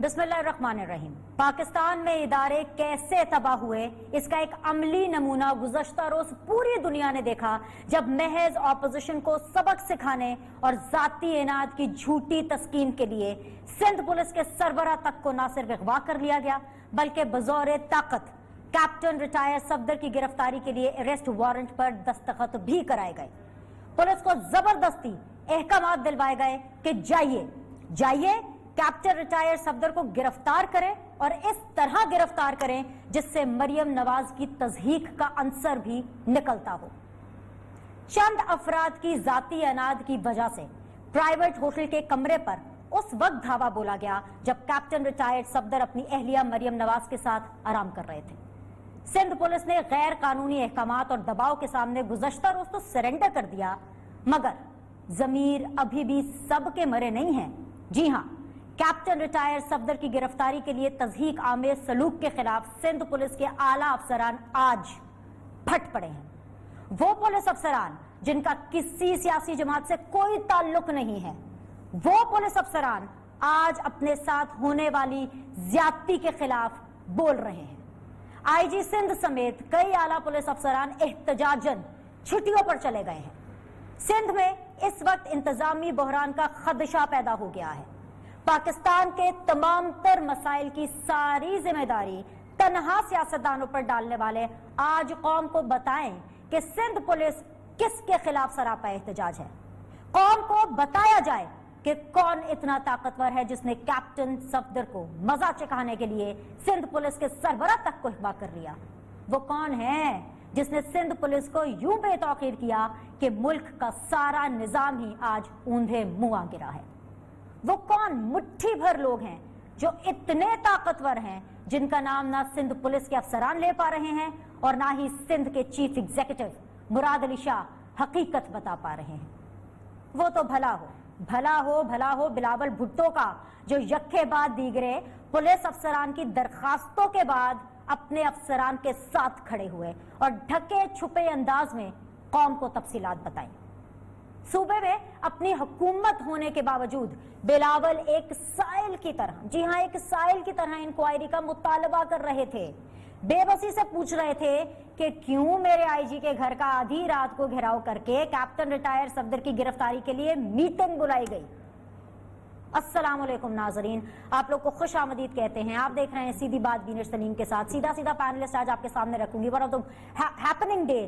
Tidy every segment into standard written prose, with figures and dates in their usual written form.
बिस्मिल्लाहिर्रहमानिर्रहीम। पाकिस्तान में इदारे कैसे तबाह हुए, इसका एक अमली नमूना गुज़श्ता रोज पूरी दुनिया ने देखा, जब महज ऑपोजिशन को सबक सिखाने और जाती इनाद की झूठी तस्कीन के लिए सिंध पुलिस के सरबराह तक को न सिर्फ अगवा कर लिया गया, बल्कि बज़ौर ताकत कैप्टन रिटायर सफदर की गिरफ्तारी के लिए अरेस्ट वारंट पर दस्तखत भी कराए गए। पुलिस को जबरदस्ती अहकाम दिलवाए गए कि जाइए कैप्टन रिटायर सफदर को गिरफ्तार करें और इस तरह गिरफ्तार करें जिससे मरियम नवाज की तज़हीक का अंसर भी निकलता हो। चंद अफराद की जाती अनाद की वजह से प्राइवेट होटल के कमरे पर उस वक्त धावा बोला गया जब कैप्टन रिटायर्ड सफदर अपनी अहलिया मरियम नवाज के साथ आराम कर रहे थे। सिंध पुलिस ने गैर कानूनी अहकामात और दबाव के सामने गुज़श्ता रोज तो सरेंडर कर दिया, मगर जमीर अभी भी सबके मरे नहीं हैं। जी हां, कैप्टन रिटायर सफदर की गिरफ्तारी के लिए तज़हीक आमेज सलूक के खिलाफ सिंध पुलिस के आला अफसरान आज फट पड़े हैं। वो पुलिस अफसरान जिनका किसी सियासी जमात से कोई ताल्लुक नहीं है, वो पुलिस अफसरान आज अपने साथ होने वाली ज्यादती के खिलाफ बोल रहे हैं। आईजी सिंध समेत कई आला पुलिस अफसरान एहतजाजन छुट्टियों पर चले गए हैं। सिंध में इस वक्त इंतजामी बहरान का खदशा पैदा हो गया है। पाकिस्तान के तमाम तर मसाइल की सारी जिम्मेदारी तन्हा सियासतदानों पर डालने वाले आज कौम को बताएं कि सिंध पुलिस किसके खिलाफ सरापा एहतजाज है। कौम को बताया जाए कि कौन इतना ताकतवर है जिसने कैप्टन सफदर को मजा चखाने के लिए सिंध पुलिस के सरबराह तक को अगवा कर लिया। वो कौन है जिसने सिंध पुलिस को यूं बेतौकीर किया कि मुल्क का सारा निजाम ही आज ऊंधे मुंह आ गिरा है। वो कौन मुट्ठी भर लोग हैं जो इतने ताकतवर हैं जिनका नाम ना सिंध पुलिस के अफसरान ले पा रहे हैं और ना ही सिंध के चीफ एग्जीक्यूटिव मुराद अली शाह हकीकत बता पा रहे हैं। वो तो भला हो बिलावल भुट्टो का, जो यक्के बाद दीगरे पुलिस अफसरान की दरखास्तों के बाद अपने अफसरान के साथ खड़े हुए और ढके छुपे अंदाज में कौम को तफसीलात बताई। सूबे में अपनी हुकूमत होने के बावजूद बिलावल एक साइल की तरह, जी हां, एक साइल की तरह इंक्वायरी का मुतालबा कर रहे थे। बेबसी से पूछ रहे थे कि क्यों मेरे आईजी के घर का आधी रात को घेराव करके कैप्टन रिटायर सफदर की गिरफ्तारी के लिए मीटिंग बुलाई गई। अस्सलाम वालेकुम नाजरीन, आप लोग को खुश आमदीद कहते हैं। आप देख रहे हैं सीधी बात बीनर सलीम के साथ। सीधा पैनलिस्ट आज आपके सामने रखूंगी। One of the happening day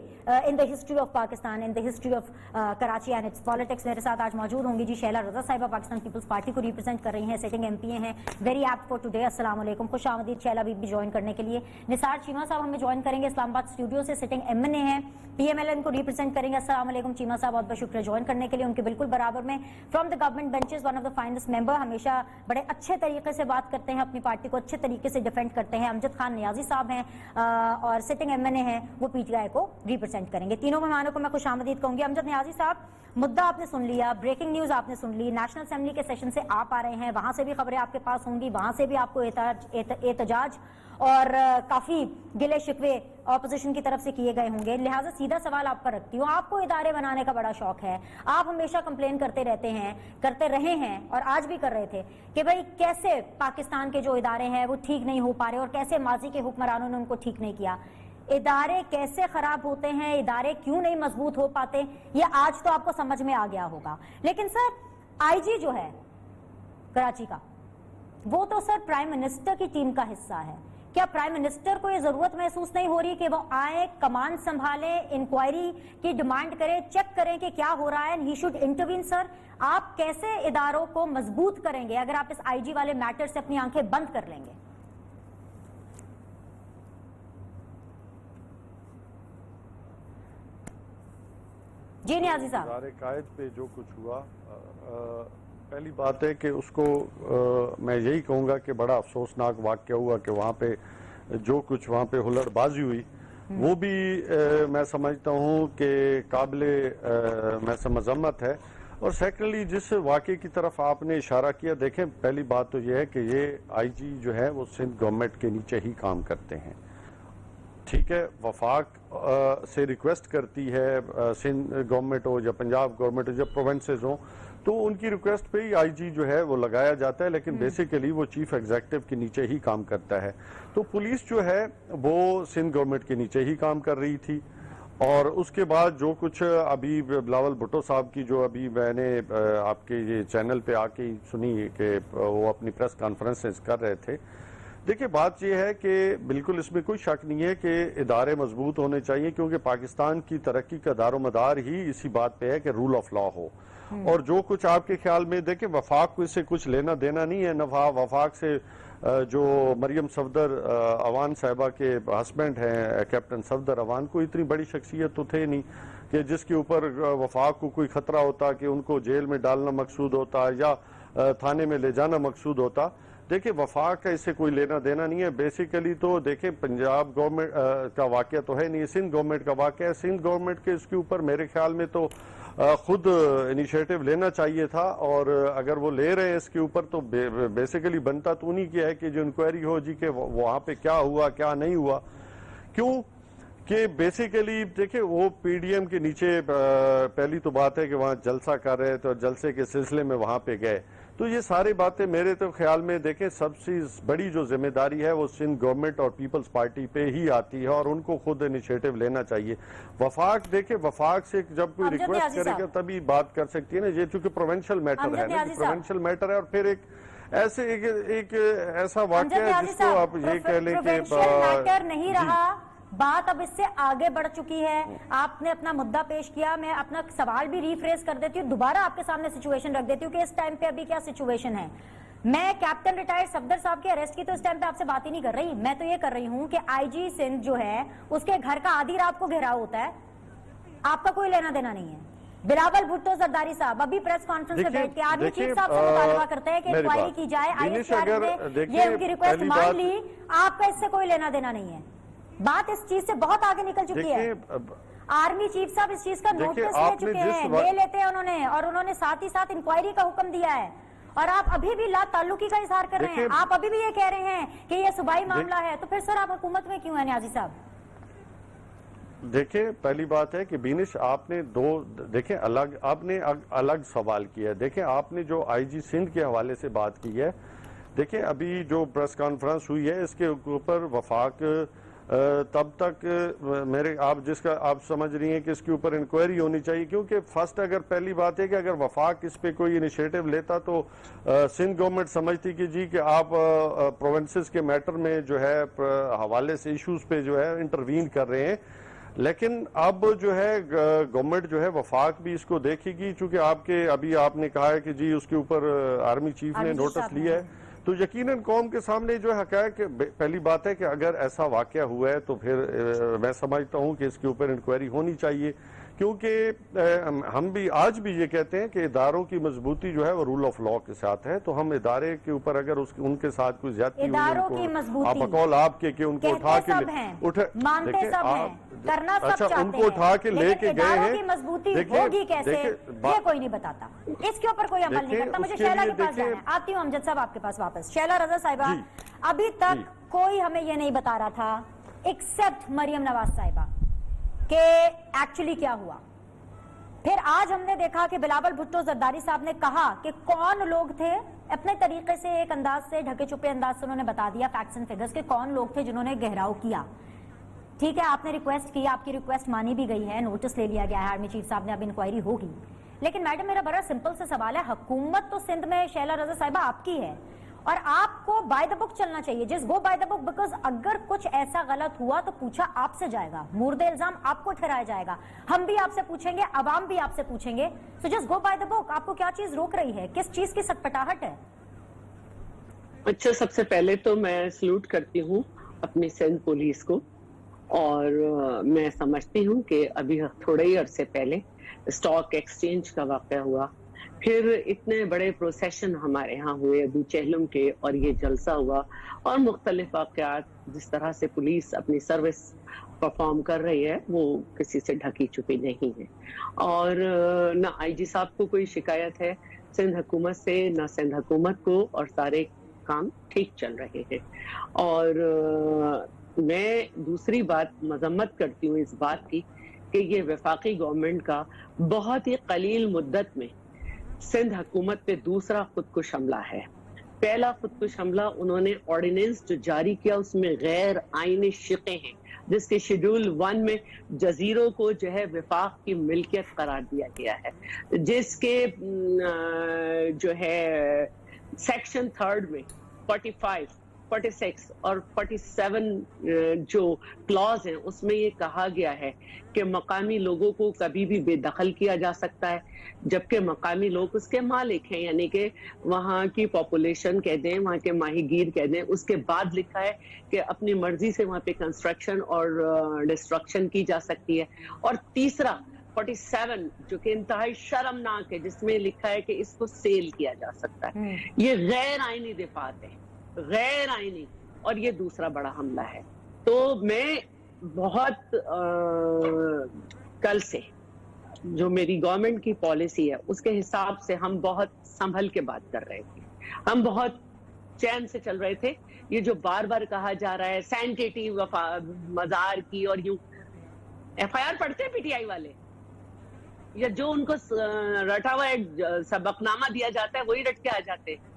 in the history of Pakistan, in the history of Karachi and it's politics. मेरे साथ आज मौजूद होंगी जी शैला रजा साहिबा, पाकिस्तान पीपल्स पार्टी को रिप्रेजेंट कर रही हैं, सिटिंग एमपीए हैं, वेरी एप्ट फॉर टुडे। अस्सलाम वालेकुम, खुश आमदीद शैला भी ज्वाइन करने के लिए। निसार चीमा साहब हमें ज्वाइन करेंगे इस्लामाबाद स्टूडियो से, सिटिंग एमएनए हैं, पीएमएलएन को रिप्रेजेंट करेंगे। अस्सलाम वालेकुम चीमा साहब, बहुत बहुत शुक्रिया ज्वाइन करने के लिए। उनके बिल्कुल बराबर में from the government benches one of the finest member, हमेशा बड़े अच्छे तरीके से बात करते हैं, अपनी पार्टी को अच्छे तरीके से डिफेंड करते हैं, अमजद खान नियाजी साहब हैं और सिटिंग एमएनए हैं, वो पीटीआई को रिप्रेजेंट करेंगे। तीनों मेहमानों को मैं खुश आमदीद कहूंगी। अमजद नियाजी साहब, मुद्दा आपने सुन लिया, ब्रेकिंग न्यूज आपने सुन ली, नेशनल असेंबली के सेशन से आप आ रहे हैं, वहां से भी खबरें आपके पास होंगी, वहां से भी आपको एहतजाज और काफी गिले शिकवे ऑपोजिशन की तरफ से किए गए होंगे। लिहाजा सीधा सवाल आप पर रखती हूँ, आपको इदारे बनाने का बड़ा शौक है, आप हमेशा कंप्लेन करते रहे हैं और आज भी कर रहे थे कि भाई कैसे पाकिस्तान के जो इदारे हैं वो ठीक नहीं हो पा रहे और कैसे माजी के हुक्मरानों ने उनको ठीक नहीं किया। इदारे कैसे खराब होते हैं, इदारे क्यों नहीं मजबूत हो पाते, ये आज तो आपको समझ में आ गया होगा। लेकिन सर, आईजी जो है कराची का, वो तो सर प्राइम मिनिस्टर की टीम का हिस्सा है। क्या प्राइम मिनिस्टर को ये जरूरत महसूस नहीं हो रही कि वो आए, कमान संभाले, इंक्वायरी की डिमांड करें, चेक करें कि क्या हो रहा है, ही शुड इंटरवीन। सर, आप कैसे इदारों को मजबूत करेंगे अगर आप इस आईजी वाले मैटर से अपनी आंखें बंद कर लेंगे? जी नियाजी साहब, कायद पे जो कुछ हुआ, पहली बात है कि उसको मैं यही कहूँगा कि बड़ा अफसोसनाक वाक़या हुआ कि वहाँ पे जो कुछ वहाँ पे हुल्लड़बाजी हुई, वो भी मैं समझता हूँ कि काबिले मज़म्मत है। और सेकेंडली जिस वाक़े की तरफ आपने इशारा किया, देखें, पहली बात तो ये है कि ये आईजी जो है वो सिंध गवर्नमेंट के नीचे ही काम करते हैं ٹھیک ہے وفاق سے ریکویسٹ کرتی ہے سندھ گورنمنٹ ہو یا پنجاب گورنمنٹ ہو یا پروونسز ہوں تو ان کی ریکویسٹ پہ ہی آئی جی جو ہے وہ لگایا جاتا ہے، لیکن بیسیکلی وہ چیف ایگزیکٹو کے نیچے ہی کام کرتا ہے. تو پولیس جو ہے وہ سندھ گورنمنٹ کے نیچے ہی کام کر رہی تھی، اور اس کے بعد جو کچھ ابھی بلاول بھٹو صاحب کی جو ابھی میں نے آپ کے یہ چینل پہ آ کے سنی کہ وہ اپنی پریس کانفرنسز کر رہے تھے. دیکھیں بات یہ ہے کہ بالکل اس میں کوئی شک نہیں ہے کہ ادارے مضبوط ہونے چاہیے، کیونکہ پاکستان کی ترقی کا دار و مدار ہی اسی بات پہ ہے کہ رول آف لا ہو. اور جو کچھ آپ کے خیال میں دیکھیں وفاق کو اس سے کچھ لینا دینا نہیں ہے. وفاق سے جو مریم صفدر اوان صاحبہ کے ہسبینڈ ہیں کیپٹن صفدر اوان، کو اتنی بڑی شخصیت تو تھے نہیں کہ جس کے اوپر وفاق کو کوئی خطرہ ہوتا کہ ان کو جیل میں ڈالنا مقصود ہوتا یا تھانے میں لے جانا مقصود ہوتا. دیکھیں وفاق کا اس سے کوئی لینا دینا نہیں ہے. بیسیکلی تو دیکھیں پنجاب گورنمنٹ کا واقعہ تو ہے نہیں، سندھ گورنمنٹ کا واقعہ ہے. سندھ گورنمنٹ کے اس کے اوپر میرے خیال میں تو خود انیشیٹو لینا چاہیے تھا، اور اگر وہ لے رہے ہیں اس کے اوپر تو بیسیکلی بنتا تو انہی کیا ہے کہ جو انکوائری ہو جی کہ وہاں پہ کیا ہوا کیا نہیں ہوا. کیوں کہ بیسیکلی دیکھیں وہ پی ڈی ایم کے نیچے پہلی تو بات ہے کہ وہاں جلسہ کر رہے تھے اور جلسے کے سلسلے میں وہاں پہ گئے. تو یہ ساری باتیں میرے تو خیال میں دیکھیں سب سے بڑی جو ذمہ داری ہے وہ سندھ گورنمنٹ اور پیپلز پارٹی پہ ہی آتی ہے، اور ان کو خود انیشیٹو لینا چاہیے. وفاق دیکھیں وفاق سے جب کوئی ریکویسٹ کرے گا تبھی بات کر سکتی ہے نا. یہ چونکہ پروونشل میٹر ہے نا، پروونشل میٹر ہے، اور پھر ایک ایسا واقعہ ہے جس کو آپ یہ کہہ لیں کہ میٹر نہیں رہا. بات اب اس سے آگے بڑھ چکی ہے. آپ نے اپنا مدعا پیش کیا، میں اپنا سوال بھی ریفریز کر دیتی ہوں، دوبارہ آپ کے سامنے سچویشن رکھ دیتی ہوں کہ اس ٹائم پہ ابھی کیا سچویشن ہے. میں کیپٹن ریٹائرڈ صفدر صاحب کے اریسٹ کی تو اس ٹائم پہ آپ سے بات ہی نہیں کر رہی. میں تو یہ کر رہی ہوں کہ آئی جی سندھ جو ہے اس کے گھر کا آدھی رات کو گھیراؤ ہوتا ہے، آپ کا کوئی لینا دینا نہیں ہے. بلاول بھٹو زرداری صاحب ابھی پریس کانفرنس میں بیٹھ کے آرمی چیف صاحب سے مطالبہ کرتے ہیں کہ انکوائری کی جائے. آئی ایس آر نے یہ ان کی ریکویسٹ مان لی، آپ کا اس سے کوئی لینا دینا نہیں ہے. بات اس چیز سے بہت آگے نکل چکی ہے. آرمی چیف صاحب اس چیز کا نوٹس لے چکے ہیں، لے لیتے ہیں انہوں نے، اور انہوں نے ساتھ ہی ساتھ انکوائری کا حکم دیا ہے. اور آپ ابھی بھی لا تعلقی کا اظہار کر رہے ہیں. آپ ابھی بھی یہ کہہ رہے ہیں کہ یہ صوبائی معاملہ ہے. تو پھر سر آپ حکومت میں کیوں ہیں نیازی صاحب؟ دیکھیں پہلی بات ہے کہ بینش آپ نے دیکھیں آپ نے الگ سوال کیا ہے. دیکھیں آپ نے جو آئی جی سندھ کے حوالے سے بات کی ہے، دیکھیں ابھی جو پریس کانفرنس ہوئی ہے اس کے اوپر وفاق تب تک آپ سمجھ رہی ہیں کہ اس کے اوپر انکوائری ہونی چاہیے، کیونکہ فرسٹ اگر پہلی بات ہے کہ اگر وفاق اس پہ کوئی انیشیٹو لیتا تو سندھ گورنمنٹ سمجھتی کہ جی کہ آپ پروونسز کے میٹر میں جو ہے حوالے سے ایشوز پہ جو ہے انٹروین کر رہے ہیں. لیکن اب جو ہے گورنمنٹ جو ہے وفاق بھی اس کو دیکھے گی، چونکہ ابھی آپ نے کہا ہے کہ جی اس کے اوپر آرمی چیف نے نوٹس لیا ہے، تو یقیناً قوم کے سامنے جو ہے حقائق پہلی بات ہے کہ اگر ایسا واقعہ ہوا ہے تو پھر میں سمجھتا ہوں کہ اس کے اوپر انکوائری ہونی چاہیے. کیونکہ ہم بھی آج بھی یہ کہتے ہیں کہ اداروں کی مضبوطی جو ہے وہ رول آف لا کے ساتھ ہے. تو ہم ادارے کے اوپر اگر ان کے ساتھ کوئی زیادتی ہوئی، آپ بقول آپ کے کہ ان کو اٹھا کے ان کو اٹھا کے لے کے گئے ہیں، ہوگی کیسے یہ کوئی نہیں بتاتا. اس کے اوپر کوئی عمل نہیں کرتا. مجھے شیلا کے پاس جانا ہے، آتی ہوں امجد صاحب آپ کے پاس واپس. شیلا رضا صاحبہ، ابھی تک کوئی ہمیں یہ نہیں بتا رہا تھا ایکسپٹ مریم نواز صاحبہ کہ ایکچولی کیا ہوا. پھر آج ہم نے دیکھا کہ بلاول بھٹو زرداری صاحب نے کہا کہ کون لوگ تھے، اپنے طریقے سے ایک انداز سے ڈھکے چھپے انداز سے انہوں نے بتا دیا فیکٹس اینڈ فگرز کہ کون لوگ تھے جنہوں نے گہراؤ کیا. ٹھیک ہے، آپ نے ریکویسٹ کی، آپ کی ریکویسٹ مانی بھی گئی ہے، نوٹس لے لیا گیا ہے آرمی چیف صاحب نے، اب انکوائری ہوگی. لیکن میڈم میرا بڑا سمپل سے سوال ہے، حکومت تو سندھ میں شیلا رضا صاحبہ آپ کی ہے، اور آپ کو بائی دا بک چلنا چاہیے. جس گو بائی دا بک، بیکاز اگر کچھ ایسا غلط ہوا تو پوچھا آپ سے جائے گا، مورد الزام آپ کو ٹھہرایا جائے گا، ہم بھی آپ سے پوچھیں گے، عوام بھی آپ سے پوچھیں گے. So just go by the book. آپ کو کیا چیز روک رہی ہے؟ کس چیز کی سٹپٹاہٹ ہے؟ اچھا، سب سے پہلے تو میں سلوٹ کرتی ہوں اپنی سندھ پولیس کو، اور میں سمجھتی ہوں کہ ابھی تھوڑے ہی عرصے پہلے اسٹاک ایکسچینج کا واقعہ ہوا، پھر اتنے بڑے پروسیشن ہمارے ہاں ہوئے ابھی چہلم کے، اور یہ جلسہ ہوا، اور مختلف واقعات. جس طرح سے پولیس اپنی سروس پرفارم کر رہی ہے وہ کسی سے ڈھکی چھپی نہیں ہے. اور نہ آئی جی صاحب کو کوئی شکایت ہے سندھ حکومت سے، نہ سندھ حکومت کو، اور سارے کام ٹھیک چل رہے ہیں. اور मैं दूसरी बात मजम्मत करती हूँ इस बात की कि ये वफाकी गवर्नमेंट का बहुत ही कलील मुद्दत में सिंध हुकूमत पे दूसरा खुदकुश हमला है। पहला खुदकुश हमला उन्होंने ऑर्डिनेंस जो जारी किया उसमें गैर आईनी शिक़े हैं, जिसके शेड्यूल 1 में जजीरों को जो है वफाक की मिल्कियत करार दिया गया है, जिसके जो है सेक्शन 3 में 45, 46 और 47 जो क्लॉज हैं उसमें ये कहा गया है कि मकामी लोगों को कभी भी बेदखल किया जा सकता है, जबकि मकामी लोग उसके मालिक हैं, यानी कि वहाँ की पॉपुलेशन कह दें, वहाँ के माहीगीर कह दें। उसके बाद लिखा है कि अपनी मर्जी से वहाँ पे कंस्ट्रक्शन और डिस्ट्रक्शन की जा सकती है। और तीसरा 47 जो कि इंतहाई शर्मनाक है, जिसमें लिखा है कि इसको सेल किया जा सकता है। ये गैर आईनी दिफात है, गैर आईनी, और ये दूसरा बड़ा हमला है। तो मैं बहुत कल से जो मेरी गवर्नमेंट की पॉलिसी है उसके हिसाब से हम बहुत संभल के बात कर रहे थे, हम बहुत चैन से चल रहे थे। ये जो बार बार कहा जा रहा है सैनिटेटी मजार की, और यूं FIR पढ़ते हैं पीटीआई वाले, या जो उनको रटा हुआ एक सबकनामा दिया जाता है वही रट के आ जाते हैं।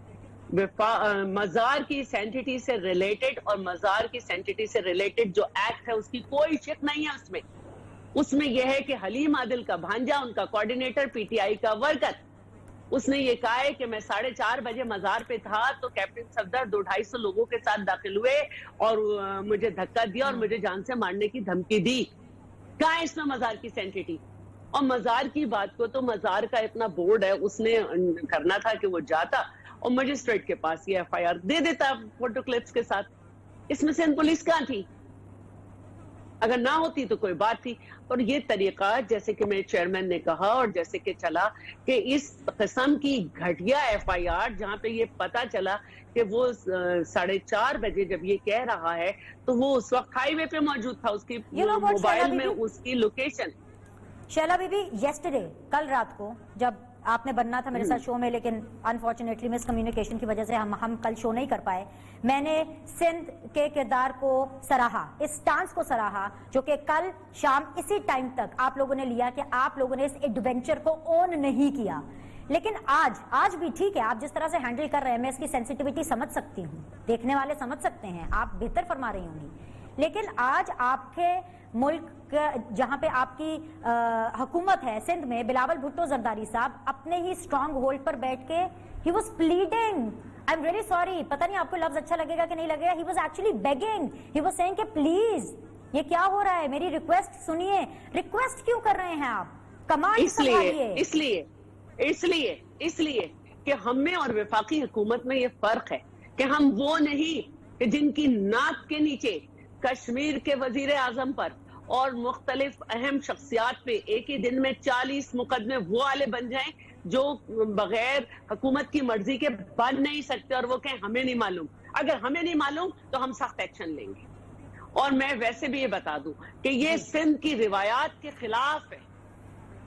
मजार की सैनिटी से रिलेटेड और मजार की सैनिटी से रिलेटेड जो एक्ट है उसकी कोई शिक नहीं है। उसमें यह है कि हलीम आदिल का भांजा, उनका कोऑर्डिनेटर, पीटीआई का वर्कर, उसने ये कहा है कि मैं 4:30 बजे मजार पे था तो कैप्टन सफदर 200-250 लोगों के साथ दाखिल हुए और मुझे धक्का दिया और मुझे जान से मारने की धमकी दी। कहाँ है इसमें मजार की सैनिटी? और मजार की बात को तो मजार का इतना बोर्ड है, उसने करना था कि वो जाता और मजिस्ट्रेट के पास ये FIR दे देता फोटो क्लिप्स के साथ। इसमें सिंध पुलिस कहाँ थी? अगर ना होती तो कोई बात थी। और ये तरीका, जैसे कि मेरे चेयरमैन ने कहा और जैसे कि चला, कि इस किस्म की घटिया FIR जहाँ पे ये पता चला कि वो 4:30 बजे जब ये कह रहा है तो वो उस वक्त हाईवे पे मौजूद था, उसकी मोबाइल में उसकी लोकेशन। शैला बीबी, येस्टरडे, कल रात को जब आपने बनना था मेरे साथ शो में, लेकिन अनफॉर्चुनेटली मिसकम्युनिकेशन की वजह से हम कल शो नहीं कर पाए। मैंने सिंध के किरदार को सराहा, इस स्टांस को सराहा जो कि कल शाम इसी टाइम तक आप लोगों ने लिया कि आप लोगों ने इस एडवेंचर को ओन नहीं किया। लेकिन आज भी ठीक है, आप जिस तरह से हैंडल कर रहे हैं, मैं इसकी सेंसिटिविटी समझ सकती हूँ, देखने वाले समझ सकते हैं, आप बेहतर फरमा रही होंगी। लेकिन आज आपके मुल्क जहां पे आपकी हुकूमत है, सिंध में, बिलावल भुट्टो जरदारी साहब अपने ही स्ट्रांग होल्ड पर बैठ के he was pleading, I am really sorry, पता नहीं आपको लफ्ज अच्छा लगेगा कि नहीं लगेगा, he was actually begging, he was saying कि प्लीज ये क्या हो रहा है, मेरी रिक्वेस्ट सुनिए। रिक्वेस्ट क्यों कर रहे हैं आप? कमांड संभालिए। इसलिए कि हम में और वफाकी हुकूमत में ये फर्क है कि हम वो नहीं कि जिनकी नाक के नीचे कश्मीर के वजीर आजम पर और मुख्तलिफ अहम शख्सियात पे एक ही दिन में 40 मुकदमे वो वाले बन जाएं जो बगैर हुकूमत की मर्जी के बन नहीं सकते, और वो कहें हमें नहीं मालूम। अगर हमें नहीं मालूम तो हम सख्त एक्शन लेंगे। और मैं वैसे भी ये बता दूं कि ये सिंध की रिवायात के खिलाफ है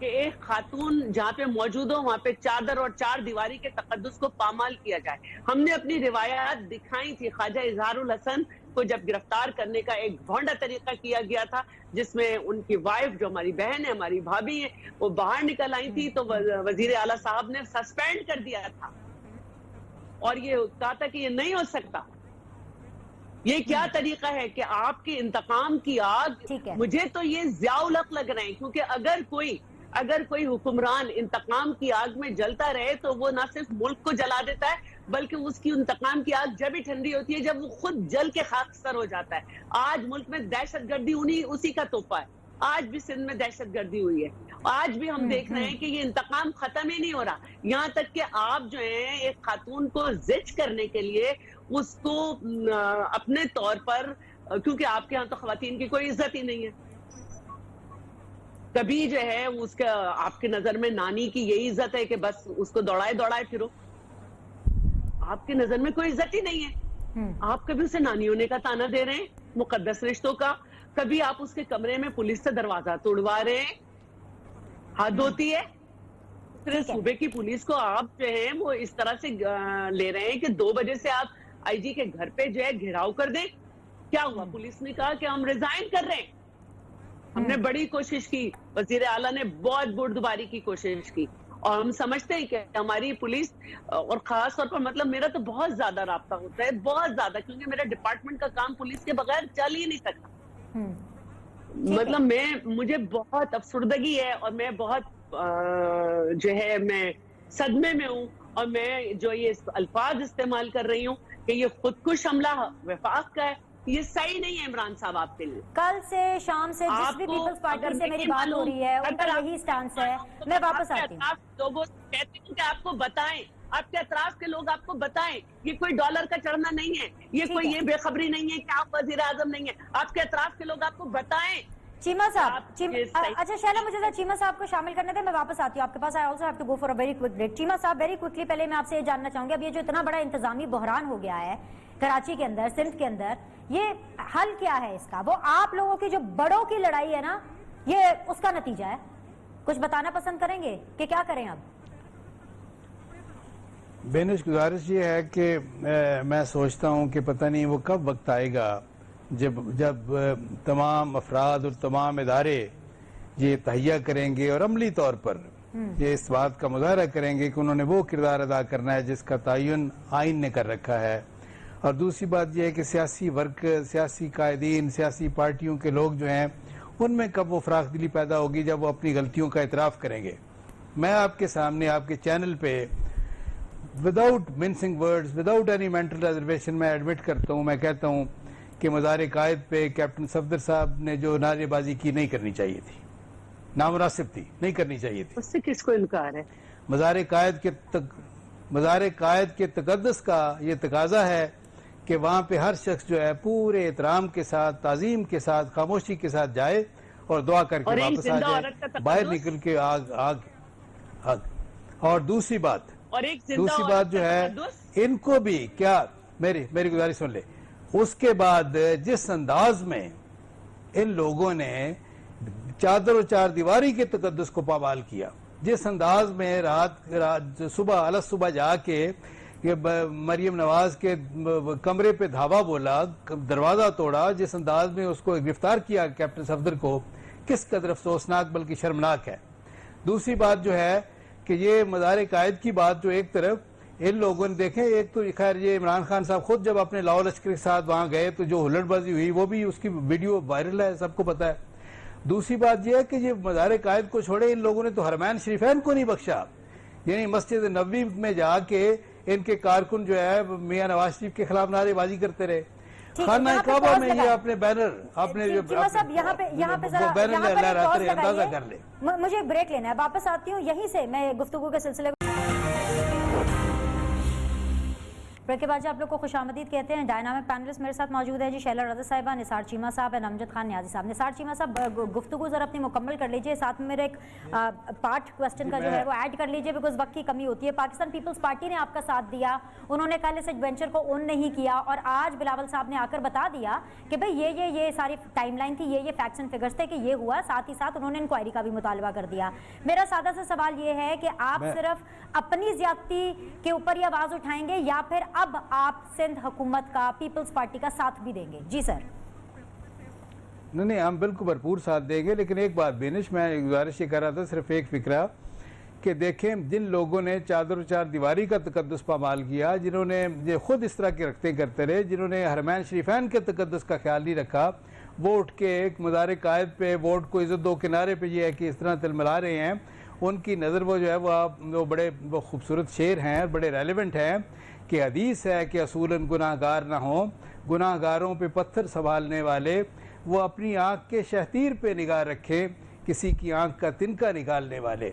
कि एक खातून जहाँ पे मौजूद हो वहां पे चादर और 4 दीवारी के तकद्दुस को पामाल किया जाए। हमने अपनी रिवायात दिखाई थी। ख्वाजा इजहारुल हसन को जब गिरफ्तार करने का एक भोंडा तरीका किया गया था, जिसमें उनकी वाइफ, जो हमारी बहन है, हमारी भाभी है, वो बाहर निकल आई थी तो वजीर आला साहब ने सस्पेंड कर दिया था और ये कहा था कि ये नहीं हो सकता। ये क्या तरीका है कि आपके इंतकाम की आग, मुझे तो ये ज़ियाउल-हक लग रहे हैं, क्योंकि अगर कोई हुक्मरान इंतकाम की आग में जलता रहे तो वो ना सिर्फ मुल्क को जला देता है, बल्कि उसकी इंतकाम की आग जब ही ठंडी होती है जब वो खुद जल के खाकसर हो जाता है। आज मुल्क में दहशतगर्दी उसी का तोहफा है। आज भी सिंध में दहशतगर्दी हुई है, आज भी हम देख रहे हैं कि ये इंतकाम खत्म ही नहीं हो रहा। यहाँ तक कि आप जो है एक खातून को जिच करने के लिए उसको अपने तौर पर, क्योंकि आपके यहाँ तो खवातीन की कोई इज्जत ही नहीं है, कभी जो है उसका आपके नजर में नानी की यही इज्जत है कि बस उसको दौड़ाए फिरो, आपके नजर में कोई इज्जत ही नहीं है। आप कभी उसे नानी होने का ताना दे रहे हैं, मुकद्दस रिश्तों का, कभी आप उसके कमरे में पुलिस से दरवाजा तोड़वा रहे हैं, हद होती है। फिर सूबे की पुलिस को आप जो है वो इस तरह से ले रहे हैं कि 2 बजे से आप IG के घर पे जो है घेराव कर दें, क्या हुआ? पुलिस ने कहा कि हम रिजाइन कर रहे हैं। हमने बड़ी कोशिश की, वजीर आला ने बहुत बुर्दबारी की कोशिश की, और हम समझते हैं कि हमारी पुलिस, और खास तौर पर मतलब मेरा तो बहुत ज्यादा राब्ता होता है, बहुत ज्यादा, क्योंकि मेरा डिपार्टमेंट का काम पुलिस के बगैर चल ही नहीं सकता। मतलब मुझे बहुत अफसुर्दगी है, और मैं बहुत जो है मैं सदमे में हूँ, और मैं जो ये अल्फाज इस्तेमाल कर रही हूँ कि ये खुदकुश हमला वफाक का है, ये सही नहीं है इमरान साहब आपके लिए। कल से शाम से जिस भी पीपल्स पार्टी से मेरी बात हो रही है उनका यही स्टांस है। मैं वापस आती हूँ। लोगों से कहती हूँ कि आपको बताएं, आपके अतराफ के लोग आपको बताएं, ये कोई डॉलर का चढ़ना नहीं है, ये कोई ये बेखबरी नहीं है कि आप वजीर आजम नहीं है, आपके अतराफ के लोग आपको बताएं। चीमा साहब, अच्छा शैला, मुझे चीमा साहब को शामिल करने दें, मैं वापस आती हूँ आपके पास। I also have to go for a very quick break. Cheema साहब, वेरी क्विकली पहले मैं आपसे ये जानना चाहूंगी, अब ये जो इतना बड़ा इंतजामी बहरान हो गया है कराची के अंदर, सिंध के अंदर, ये हल क्या है इसका? वो आप लोगों की जो बड़ों की लड़ाई है ना, ये उसका नतीजा है। कुछ बताना पसंद करेंगे कि क्या करें अब? बेनिश, गुजारिश ये है कि मैं सोचता हूँ कि पता नहीं वो कब वक्त आएगा जब तमाम अफराद और तमाम इदारे ये तहैया करेंगे और अमली तौर पर ये इस बात का मुजाहरा करेंगे कि उन्होंने वो किरदार अदा करना है जिसका तयन आइन ने कर रखा है। और दूसरी बात यह है कि सियासी वर्क, सियासी कायदीन, सियासी पार्टियों के लोग जो हैं उनमें कब वो फराख दिली पैदा होगी जब वो अपनी गलतियों का इतराफ़ करेंगे। मैं आपके सामने आपके चैनल पे without mincing words, without any mental reservation मैं एडमिट करता हूँ, मैं कहता हूँ कि मज़ार कायद पे कैप्टन सफदर साहब ने जो नारेबाजी की नहीं करनी चाहिए थी, नामुनासिब थी, नहीं करनी चाहिए थी। उससे किसको इनकार है? मज़ार कायद के तकद्दुस का ये तकाजा है कि वहाँ पे हर शख्स जो है पूरे एहतराम के साथ, ताज़ीम के साथ, खामोशी के साथ जाए और दुआ करके वापस आ जाए, बाहर निकल के आग। और दूसरी बात जो है, इनको भी क्या, मेरी गुजारिश सुन ले, उसके बाद जिस अंदाज में इन लोगों ने चादर और चार दीवारी के तकद्दुस को पामाल किया, जिस अंदाज में रात सुबह जाके मरियम नवाज के कमरे पे धावा बोला, दरवाजा तोड़ा, जिस अंदाज में उसको गिरफ्तार किया कैप्टन सफदर को, किस कदर अफसोसनाक बल्कि शर्मनाक है। दूसरी बात जो है कि ये मज़ार कायद की बात जो एक तरफ इन लोगों ने देखें, एक तो खैर ये इमरान खान साहब खुद जब अपने लाहौर लश्कर के साथ वहां गए तो जो हुल्लड़बाजी हुई वो भी उसकी वीडियो वायरल है, सबको पता है। दूसरी बात यह है कि ये मज़ार कायद को छोड़े, इन लोगों ने तो हरमैन शरीफैन को नहीं बख्शा, यानी मस्जिद नबवी में जाके इनके कारकुन जो है मियां नवाज शरीफ के खिलाफ नारेबाजी करते रहे। खाना काबा में ये अपने बैनर, अपने जो यहाँ पे बैनर लहराते रहे, अंदाजा कर ले। मुझे ब्रेक लेना है, वापस आती हूँ, यहीं से मैं गुफ्तगू के सिलसिले ब्रेक के बाद आप लोग को खुशामदीद कहते हैं। डायनामिक पैनलिस्ट मेरे साथ मौजूद है जी, शैला रज़ा साहिबा, निसार चीमा साहब एंड अमजद खान न्याजी साहब। निसार चीमा साहब, गुफ्तगू जरा अपनी मुकम्मल कर लीजिए, साथ में मेरे एक पार्ट क्वेश्चन का जो है वो ऐड कर लीजिए, बिकॉज वक्त की कमी होती है। पाकिस्तान पीपल्स पार्टी ने आपका साथ दिया, उन्होंने कल इस एडवेंचर को ऑन नहीं किया, और आज बिलावल साहब ने आकर बता दिया कि भाई ये सारी टाइमलाइन थी, ये फैक्ट्स एंड फिगर्स थे कि ये हुआ, साथ ही साथ उन्होंने इंक्वायरी का भी मुतालबा कर दिया। मेरा सादा सा सवाल ये है कि आप सिर्फ अपनी ज्यादती के ऊपर ही आवाज उठाएंगे या फिर अब आप सिंध हुकूमत का, पीपल्स पार्टी का साथ भी देंगे? जी सर। नहीं, हम बिल्कुल भरपूर साथ देंगे, लेकिन एक बात बेनिश, मैं गुजारिश ये कर रहा था, सिर्फ एक फिक्रा कि देखें, जिन लोगों ने चादर और चार दीवारी का तकद्दुस पामाल किया, जिन्होंने ये खुद इस तरह के रखते करते रहे, जिन्होंने हरमैन शरीफैन के तकद्दुस का ख्याल नहीं रखा, वोट के एक मज़ार कायद पे वोट को इज़्ज़त दो किनारे पे ये है कि इस तरह तिलमिला रहे हैं, उनकी नज़र वो जो है वो बड़े खूबसूरत शेर हैं, बड़े रेलिवेंट हैं कि हदीस है कि असूलन गुनाहगार ना हो, गुनाहगारों पे पत्थर संभालने वाले वो अपनी आँख के शहतीर पे निगाह रखें, किसी की आँख का तिनका निकालने वाले।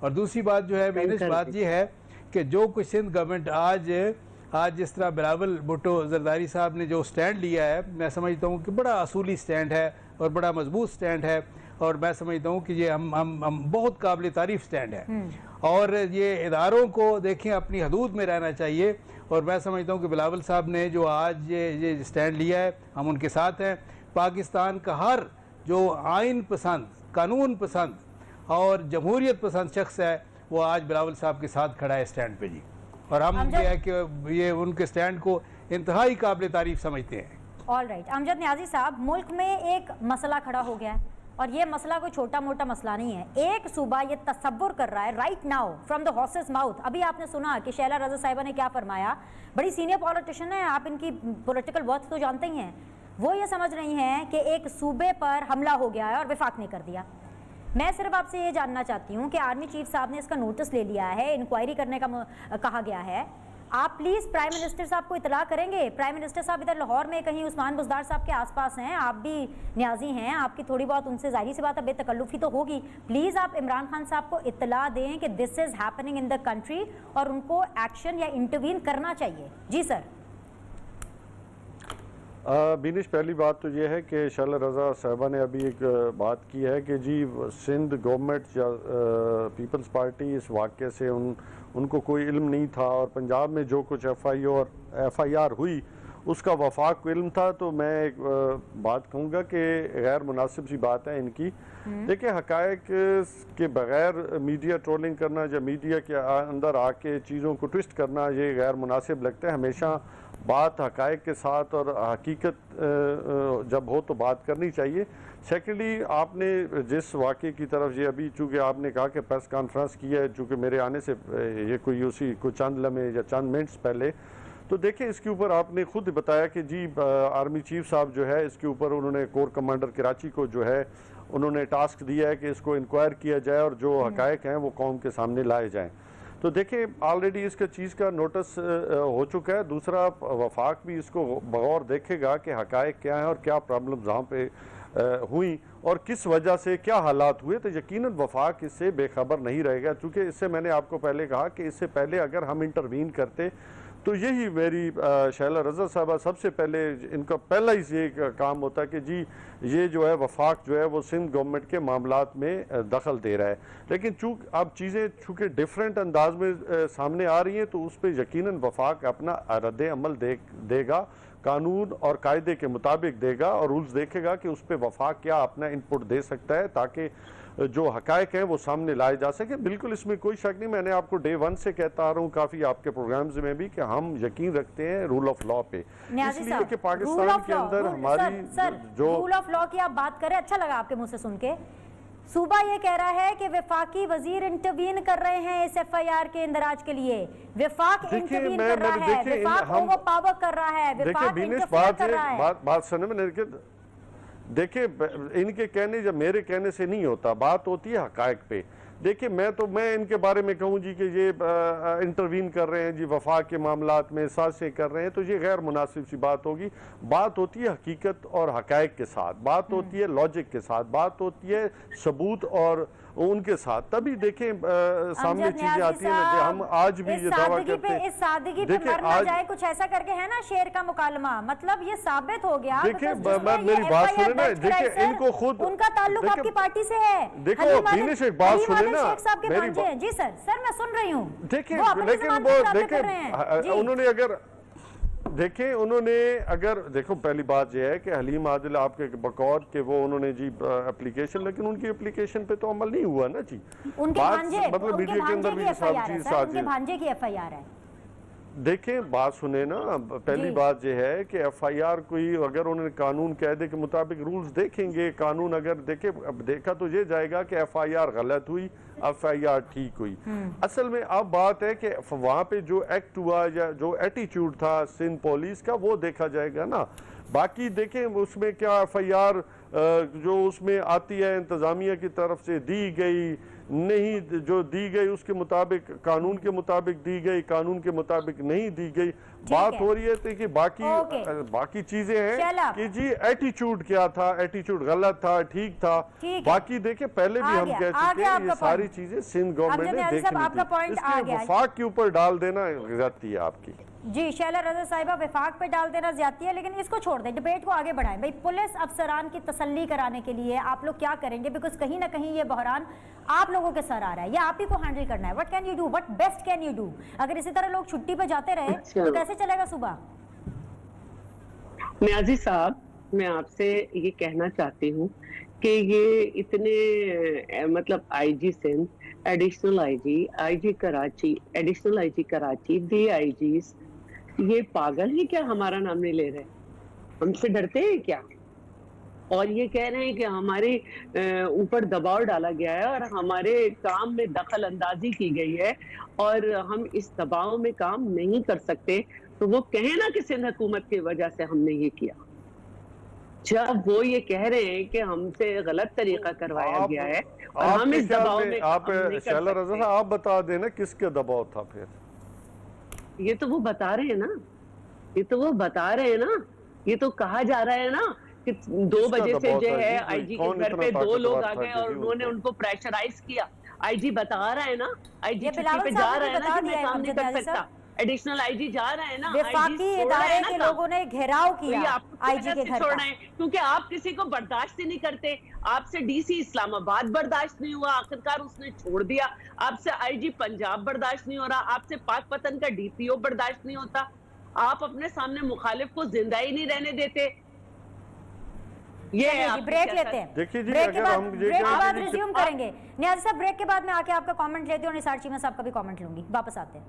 और दूसरी बात जो है बेनिश, बात ये है कि जो कुछ सिंध गवर्नमेंट आज जिस तरह बिलावल भुट्टो जरदारी साहब ने जो स्टैंड लिया है, मैं समझता हूँ कि बड़ा असूली स्टैंड है और बड़ा मजबूत स्टैंड है, और मैं समझता हूँ कि ये हम बहुत काबिल तारीफ स्टैंड है, और ये इदारों को देखें अपनी हदूद में रहना चाहिए। और मैं समझता हूँ कि बिलावल साहब ने जो आज ये स्टैंड लिया है, हम उनके साथ हैं। पाकिस्तान का हर जो आइन पसंद, कानून पसंद और जमहूरियत पसंद शख्स है, वो आज बिलावल साहब के साथ खड़ा है स्टैंड पे जी, और हम ये है कि ये उनके स्टैंड को इंतहाई काबिल तारीफ समझते हैं। ऑल राइट अमजद न्याजी साहब, मुल्क में एक मसला खड़ा हो गया है और ये मसला कोई छोटा मोटा मसला नहीं है। एक सूबा ये तसव्वुर कर रहा है right now from the horses mouth. अभी आपने सुना कि शैला रज़ा साहिबा ने क्या फरमाया, बड़ी सीनियर पॉलिटिशियन है, आप इनकी पॉलिटिकल वर्थ तो जानते ही हैं। वो ये समझ रही हैं कि एक सूबे पर हमला हो गया है और विफाक ने कर दिया। मैं सिर्फ आपसे ये जानना चाहती हूँ कि आर्मी चीफ साहब ने इसका नोटिस ले लिया है, इंक्वायरी करने का कहा गया है। आप प्लीज़ प्राइम मिनिस्टर साहब को इतला करेंगे? प्राइम मिनिस्टर साहब इधर लाहौर में कहीं उस्मान बुज़दार साहब के आसपास हैं, आप भी न्याजी हैं, आपकी थोड़ी बहुत उनसे ज़ाहिर सी बात है बेतकल्लुफ़ी तो होगी। प्लीज़ आप इमरान खान साहब को इतला दें कि this is happening in the country और उनको एक्शन या इंटरवीन करना चाहिए। जी सर। बीनिश, पहली बात तो ये है कि शैला रज़ा साहिबा ने अभी एक बात की है कि जी सिंध गवर्नमेंट या पीपल्स पार्टी इस वाक़े से उनको कोई इल्म नहीं था और पंजाब में जो कुछ FIR हुई उसका वफाक को इल्म था। तो मैं एक बात कहूँगा कि गैर मुनासिब सी बात है इनकी। देखिए, हक़ाइक़ के बग़ैर मीडिया ट्रोलिंग करना या मीडिया के अंदर आके चीज़ों को ट्विस्ट करना ये गैर मुनासिब लगता है। हमेशा बात हक़ाइक़ के साथ और हकीकत जब हो तो बात करनी चाहिए। सेकेंडली, आपने जिस वाक़े की तरफ ये अभी चूँकि आपने कहा कि प्रेस कॉन्फ्रेंस की है, चूँकि मेरे आने से ये कोई चंद लम्हे या चंद मिनट्स पहले, तो देखिए इसके ऊपर आपने खुद बताया कि जी आर्मी चीफ साहब जो है इसके ऊपर उन्होंने कोर कमांडर कराची को जो है उन्होंने टास्क दिया है कि इसको इंक्वायर किया जाए और जो हक़ाइक़ हैं वो कौम के सामने लाए जाएँ। तो देखिए ऑलरेडी इसका चीज़ का नोटिस हो चुका है। दूसरा, वफाक भी इसको बगौर देखेगा कि हक़ाइक़ क्या हैं और क्या प्रॉब्लम जहाँ पे हुई और किस वजह से क्या हालात हुए, तो यकीनन वफाक इससे बेखबर नहीं रहेगा। चूँकि इससे मैंने आपको पहले कहा कि इससे पहले अगर हम इंटरवीन करते तो यही मेरी शैला रज़ा साहबा सबसे पहले इनका पहला ही ये काम होता कि जी ये जो है वफाक जो है वो सिंध गवर्नमेंट के मामलात में दखल दे रहा है। लेकिन अब चीज़ें चूँकि डिफरेंट अंदाज में सामने आ रही हैं तो उस पर यकीनन वफाक अपना रद्द अमल देगा, कानून और कायदे के मुताबिक देगा और रूल्स देखेगा कि उस पर वफाक क्या अपना इनपुट दे सकता है ताकि जो हक़ाइक़ हैं वो सामने लाए जा सके। बिल्कुल इसमें कोई शक नहीं। मैंने आपको डे 1 से कहता आ रहा हूँ काफ़ी आपके प्रोग्राम्स में भी कि हम यकीन रखते हैं रूल ऑफ लॉ पे, इसलिए कि पाकिस्तान के अंदर हमारी जो रूल ऑफ लॉ की आप बात करें, अच्छा लगा आपके मुंह से सुन के। सूबा ये कह रहा है कि वफाकी वजीर इंटरवीन कर रहे हैं इस FIR के इंदराज के लिए। विफाक इंटरवीन कर रहा है, विफाक ओवर पावर कर रहा है, विफाक इंटरफेयर कर रहा है। बात सुनने में देखिए इनके कहने जब मेरे कहने से नहीं होता, बात होती है हक़ाइक़ पे। देखिए मैं इनके बारे में कहूँ जी कि ये इंटरवीन कर रहे हैं जी वफाक के मामलात में, साजिशें कर रहे हैं, तो ये गैर मुनासिब सी बात होगी। बात होती है हकीकत और हक़ाइक़ के साथ, बात होती है लॉजिक के साथ, बात होती है सबूत और उनके साथ, तभी देखें सामने चीजें आती हैं। हम आज भी ये दावा करते हैं, इस सादगी पे मरना जाए कुछ ऐसा करके है ना शेर का मुकालमा, मतलब ये साबित हो गया। देखिए मेरी बात सुने ना, देखिए इनको खुद उनका ताल्लुक आपकी पार्टी से है। देखो बीनिश एक बात सुने ना मेरी, जी सर मैं सुन रही हूँ। देखिए लेकिन वो देखिए उन्होंने अगर देखो पहली बात यह है कि हलीम आदिल आपके बकौर के वो उन्होंने जी एप्लीकेशन, लेकिन उनकी एप्लीकेशन पे तो अमल नहीं हुआ ना जी। उनके भांजे, मतलब मीडिया के अंदर भी सब चीज उनके भांजे की FIR है। देखें बात सुने ना, पहली बात यह है कि FIR कोई अगर उन्होंने कानून कायदे के मुताबिक रूल्स देखेंगे, कानून अगर देखा तो ये जाएगा कि FIR गलत हुई, FIR ठीक हुई। असल में अब बात है कि वहाँ पे जो एक्ट हुआ या जो एटीट्यूड था सिंध पुलिस का वो देखा जाएगा ना। बाकी देखें उसमें क्या FIR जो उसमें आती है इंतज़ामिया की तरफ से दी गई नहीं, जो दी गई उसके मुताबिक कानून के मुताबिक दी गई, कानून के मुताबिक नहीं दी गई। बात हो रही है कि बाकी चीजें हैं कि जी एटीट्यूड क्या था, एटीट्यूड गलत था, ठीक था। बाकी देखिए पहले भी हम कह चुके हैं ये सारी चीजें सिंध गवर्नमेंट ने देखनी थी, इसलिए वफाक के ऊपर डाल देना ज्यादती है आपकी। जी शैला रज़ा साहिबा विफाक पे डाल देना ज्यादती है, लेकिन इसको छोड़ दें, डिबेट को आगे बढ़ाएं। भाई पुलिस अफसरान की तसल्ली कराने के लिए आप लोग क्या करेंगे? बिकॉज कहीं ना कहीं ये बहरान आप लोगों के सर आ रहा है, ये आप ही को हैंडल करना है। What can you do, what best can you do? अगर इसी तरह लोग छुट्टी पे जाते रहे तो कैसे चलेगा सुबह? न्याजी साहब, मैं आपसे ये कहना चाहती हूँ कि ये इतने मतलब IG Sindh, additional IG Karachi, additional IG Karachi, DIGs, ये पागल है क्या? हमारा नाम नहीं ले रहे? ہم سے ڈرتے ہیں کیا؟ اور یہ کہہ رہے ہیں کہ ہمارے اوپر دباؤ ڈالا گیا ہے اور ہمارے کام میں دخل اندازی کی گئی ہے اور ہم اس دباؤ میں کام نہیں کر سکتے، تو وہ کہیں نا کہ سندھ حکومت کی وجہ سے ہم نے یہ کیا۔ جب وہ یہ کہہ رہے ہیں کہ ہم سے غلط طریقہ کروایا گیا ہے اور ہم اس دباؤ میں آپ کام نہیں کر شیلا رضا سکتے، صاحب آپ بتا دینا کس کے دباؤ تھا پھر؟ یہ تو وہ بتا رہے ہیں نا، یہ تو وہ بتا رہے ہیں نا، یہ تو کہا جا رہا ہے نا کہ 2 بجے سے جو ہے آئی جی کے گھر پہ 2 لوگ آ گئے اور انہوں نے ان کو پریشرائز کیا۔ آئی جی بتا رہا ہے نا، آئی جی چھٹی پہ جا رہا ہے نا کہ میں کام نہیں کر سکتا، ایڈیشنل آئی جی جا رہا ہے نا، وفاقی ادارے کے لوگوں نے گھیراؤ کیا آئی جی کے گھر کا، کیونکہ آپ کسی کو برداشت ہی نہیں کرتے۔ آپ سے ڈی سی اسلام آباد برداشت نہیں ہوا، آخرکار اس نے چھوڑ دیا۔ آپ سے آئی جی پنجاب برداشت نہیں ہو رہا، آپ سے پاک پتن کا ڈی پی او برداشت نہیں ہوتا، آپ اپنے سامنے مخالف کو زندہ ہی نہیں رہنے دیتے۔ یہ بریک لیتے ہیں، دیکھیے جی بریک کے اگر ہم بعد ریزیوم کریں گے۔ نیازی صاحب بریک کے بعد میں آ کے آپ کا کامنٹ لیتی ہوں اور نثار چیمہ صاحب کا بھی کامنٹ لوں گی، واپس آتے ہیں۔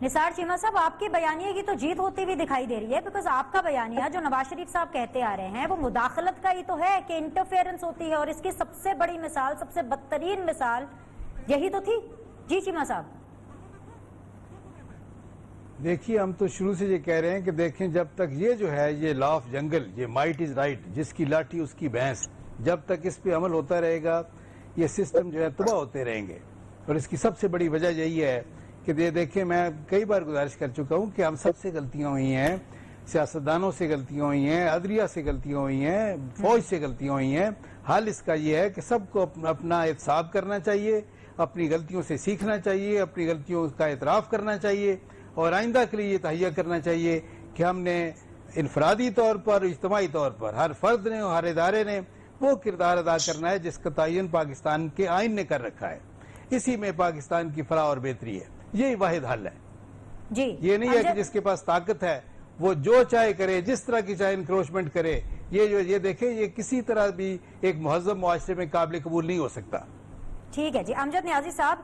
نثار چیمہ صاحب آپ کی بیانیے کی تو جیت ہوتی ہوئی دکھائی دے رہی ہے، بیکاز آپ کا بیانیہ جو نواز شریف صاحب کہتے آ رہے ہیں وہ مداخلت کا ہی تو ہے کہ انٹرفیئرنس ہوتی ہے، اور اس کی سب سے بڑی مثال، سب سے بدترین مثال یہی تو تھی۔ جی چیمہ صاحب دیکھیے، ہم تو شروع سے یہ کہہ رہے ہیں کہ دیکھیں جب تک یہ جو ہے یہ لا آف جنگل، یہ مائٹ از رائٹ، جس کی لاٹھی اس کی بھینس، جب تک اس پہ عمل ہوتا رہے گا یہ سسٹم جو ہے تباہ ہوتے رہیں گے۔ اور اس کی سب سے بڑی وجہ یہی ہے کہ یہ دیکھیں، میں کئی بار گزارش کر چکا ہوں کہ ہم سب سے غلطیاں ہوئی ہیں، سیاستدانوں سے غلطیاں ہوئی ہیں، عدلیہ سے غلطیاں ہوئی ہیں، فوج سے غلطیاں ہوئی ہیں۔ حل اس کا یہ ہے کہ سب کو اپنا احتساب کرنا چاہیے، اپنی غلطیوں سے سیکھنا چاہیے، اپنی غلطیوں کا اعتراف کرنا چاہیے، اور آئندہ کے لیے یہ تہیہ کرنا چاہیے کہ ہم نے انفرادی طور پر، اجتماعی طور پر، ہر فرد نے اور ہر ادارے نے وہ کردار ادا کرنا ہے جس کا تعین پاکستان کے آئین نے کر رکھا ہے۔ اسی میں پاکستان کی فلاح اور بہتری ہے، یہی واحد حل ہے۔ جی یہ نہیں ہے کہ جس کے پاس طاقت ہے وہ جو چاہے کرے، جس طرح کی چاہے انکروچمنٹ کرے۔ یہ دیکھیں، یہ کسی طرح بھی ایک مہذب معاشرے میں قابل قبول نہیں ہو سکتا۔ ٹھیک ہے جی، امجد نیازی صاحب،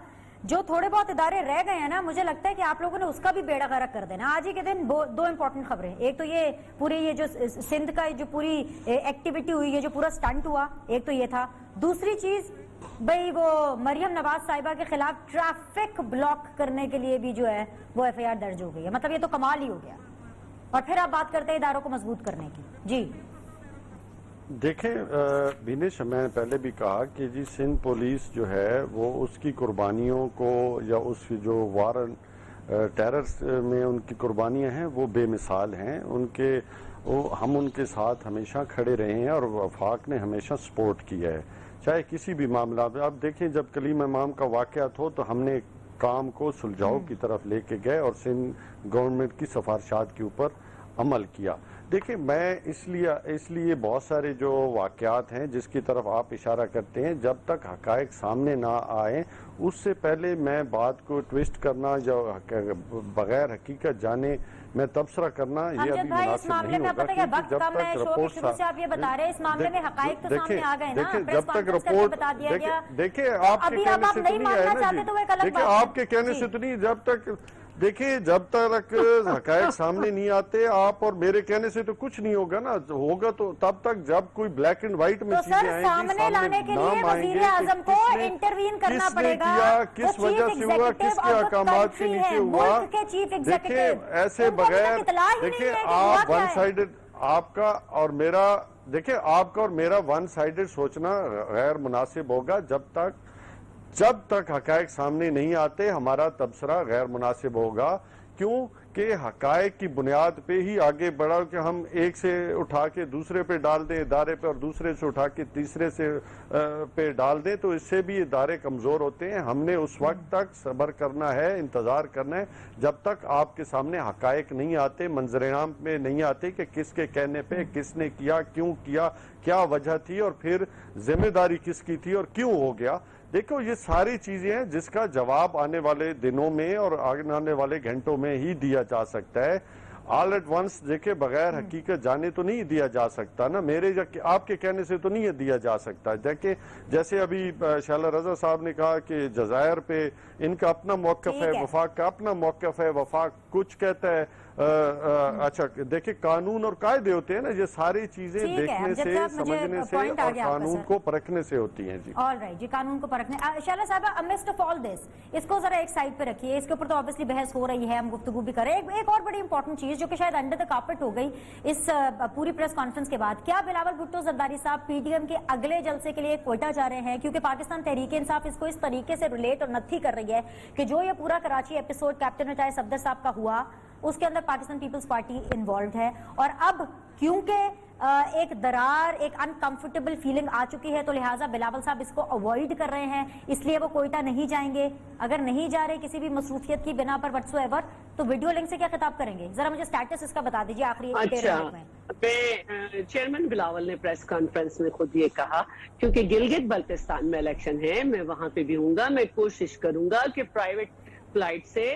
جو تھوڑے بہت ادارے رہ گئے ہیں نا، مجھے لگتا ہے کہ آپ لوگوں نے اس کا بھی بیڑا غرق کر دینا۔ آج ہی کے دن 2 امپورٹنٹ خبریں، ایک تو یہ پوری یہ جو سندھ کا جو پوری ایکٹیویٹی ہوئی ہے، جو پورا سٹنٹ ہوا، ایک تو یہ تھا۔ دوسری چیز بھئی وہ مریم نواز صاحبہ کے خلاف ٹریفک بلاک کرنے کے لیے بھی جو ہے وہ ایف آئی آر درج ہو گئی ہے، مطلب یہ تو کمال ہی ہو گیا۔ اور پھر آپ بات کرتے ہیں اداروں کو مضبوط کرنے کی۔ جی دیکھیں بینش، میں پہلے بھی کہا کہ جی سندھ پولیس جو ہے وہ اس کی قربانیوں کو، یا اس کی جو وارن ٹیرر میں ان کی قربانیاں ہیں وہ بے مثال ہیں۔ ہم ان کے ساتھ ہمیشہ کھڑے رہے ہیں اور وفاق نے ہمیشہ سپورٹ کیا ہے، چاہے کسی بھی معاملہ میں۔ اب دیکھیں، جب کلیم امام کا واقعہ ہو تو ہم نے کام کو سلجھاؤ کی طرف لے کے گئے اور سندھ گورنمنٹ کی سفارشات کے اوپر عمل کیا۔ دیکھیں، میں اس لیے بہت سارے جو واقعات ہیں جس کی طرف آپ اشارہ کرتے ہیں، جب تک حقائق سامنے نہ آئیں اس سے پہلے میں بات کو ٹویسٹ کرنا یا بغیر حقیقت جانے میں تبصرہ کرنا یہ ابھی مناسب نہیں ہوگا، کیونکہ جب تک رپورٹ سے آپ یہ بتا رہے ہیں اس معاملے میں حقائق تو سامنے آ گئے نا، جب تک رپورٹ دیکھیں آپ کے کہنے سے تو نہیں آئے نا جی، دیکھیں آپ کے کہنے سے تو نہیں، جب تک دیکھیں جب تک حقائق سامنے نہیں آتے آپ اور میرے کہنے سے تو کچھ نہیں ہوگا نا، ہوگا تو تب تک جب کوئی بلیک اینڈ وائٹ میں چیزیں آئیں گی، سامنے نام آئیں گے کس وجہ سے ہوا، کس کے احکامات کے نیچے ہوا۔ دیکھیں ایسے بغیر، دیکھیں آپ ون سائیڈڈ، آپ کا اور میرا ون سائیڈڈ سوچنا غیر مناسب ہوگا۔ جب تک حقائق سامنے نہیں آتے ہمارا تبصرہ غیر مناسب ہوگا، کیوں کہ حقائق کی بنیاد پہ ہی آگے بڑھا کہ ہم ایک سے اٹھا کے دوسرے پہ ڈال دیں ادارے پہ، اور دوسرے سے اٹھا کے تیسرے سے پہ ڈال دیں، تو اس سے بھی ادارے کمزور ہوتے ہیں۔ ہم نے اس وقت تک صبر کرنا ہے، انتظار کرنا ہے جب تک آپ کے سامنے حقائق نہیں آتے، منظر عام میں نہیں آتے کہ کس کے کہنے پہ کس نے کیا، کیوں کیا، کیا وجہ تھی، اور پھر ذمہ داری کس کی تھی اور کیوں ہو گیا۔ دیکھو یہ ساری چیزیں ہیں جس کا جواب آنے والے دنوں میں اور آنے والے گھنٹوں میں ہی دیا جا سکتا ہے، ऑल एट वंस देखे बगैर हकीकत जाने तो नहीं दिया जा सकता ना, मेरे आपके कहने से तो नहीं दिया जा सकता। देखे जैसे अभी शाला रजा साहब ने कहा कि जजायर पे इनका अपना मौक़िफ़ ठीक है, है। वफाक का अपना मौक़िफ़ है, वफाक कुछ कहता है। अच्छा देखिए कानून और कायदे होते हैं ना, ये सारी चीजें ठीक है, देखने अब जब से, से आप मुझे समझने से point आ और गया आपका, कानून सर। को परखने से होती हैं जी। ऑल राइट जी, कानून को परखने। शाला साहब, अमिस्ट ऑफ ऑल दिस, इसको जरा एक साइड पे रखिए, इसके ऊपर तो ऑब्वियसली बहस हो रही है, हम गुफ्तगू भी करें। एक और बड़ी इंपॉर्टेंट चीज जो कि शायद अंडर द कार्पेट हो गई इस पूरी प्रेस कॉन्फ्रेंस के बाद, क्या बिलावल भुट्टो जरदारी साहब पीडीएम के अगले जलसे के लिए कोयटा जा रहे हैं? क्योंकि पाकिस्तान तहरीक इंसाफ इसको इस तरीके से रिलेट और नथी कर रही है कि जो ये पूरा Karachi episode captain retired Safdar साहब का हुआ, उसके अंदर पाकिस्तान पीपल्स पार्टी इन्वॉल्व है, और अब क्योंकि एक दरार, एक अनकंफर्टेबल फीलिंग आ चुकी है, तो लिहाजा बिलावल साहब इसको अवॉइड कर रहे हैं, इसलिए वो कोयटा नहीं जाएंगे। अगर नहीं जा रहे किसी भी मसरूफियत की बिना पर व्हाट्सोएवर, तो वीडियो लिंक से क्या खिताब करेंगे? जरा मुझे स्टेटस इसका बता दीजिए आखिरी 13 अच्छा, मिनट में। मैं चेयरमैन बिलावल ने प्रेस कॉन्फ्रेंस में खुद ये कहा, क्योंकि गिलगित बल्तिस्तान में इलेक्शन है, मैं वहां पे भी हूँगा, मैं कोशिश करूंगा कि प्राइवेट फ्लाइट से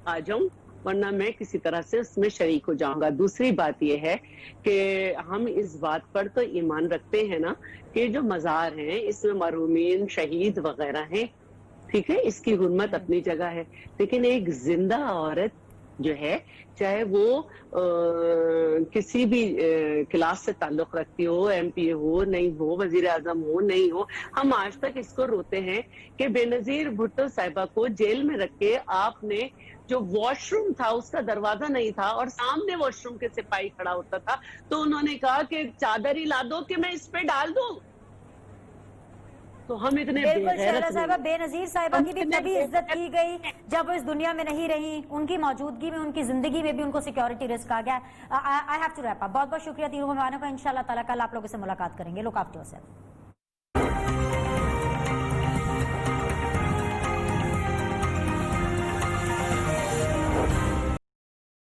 आ जाऊं, वरना मैं किसी तरह से उसमें शरीक हो जाऊंगा। दूसरी बात यह है कि हम इस बात पर तो ईमान रखते हैं ना कि जो मज़ार हैं इसमें मरहूमीन, शहीद वगैरह हैं, ठीक है, इसकी हुर्मत अपनी जगह है, लेकिन एक जिंदा औरत जो है, चाहे वो किसी भी क्लास से ताल्लुक रखती हो, एमपी हो नहीं हो, वजीर आजम हो नहीं हो, हम आज तक इसको रोते हैं कि बेनजीर भुट्टो साहिबा को जेल में रख के आपने, जो वॉशरूम था उसका दरवाजा नहीं था और सामने वॉशरूम के सिपाही खड़ा होता था, तो उन्होंने कहा कि चादर ही ला दो कि मैं इस पे डाल दूं। तो हम इतने बिल्कुल बेगैरत शहला साहिबा, नहीं। बेनजीर साहिबा की भी हम तभी इतने इज्जत की गई जब वो इस दुनिया में नहीं रही, उनकी मौजूदगी में, उनकी जिंदगी में भी उनको सिक्योरिटी रिस्क आ गया। I have to wrap up. बहुत बहुत शुक्रिया तीनों मेहमानों का। इंशाल्लाह ताला कल आप लोगों से मुलाकात करेंगे। Look after yourself.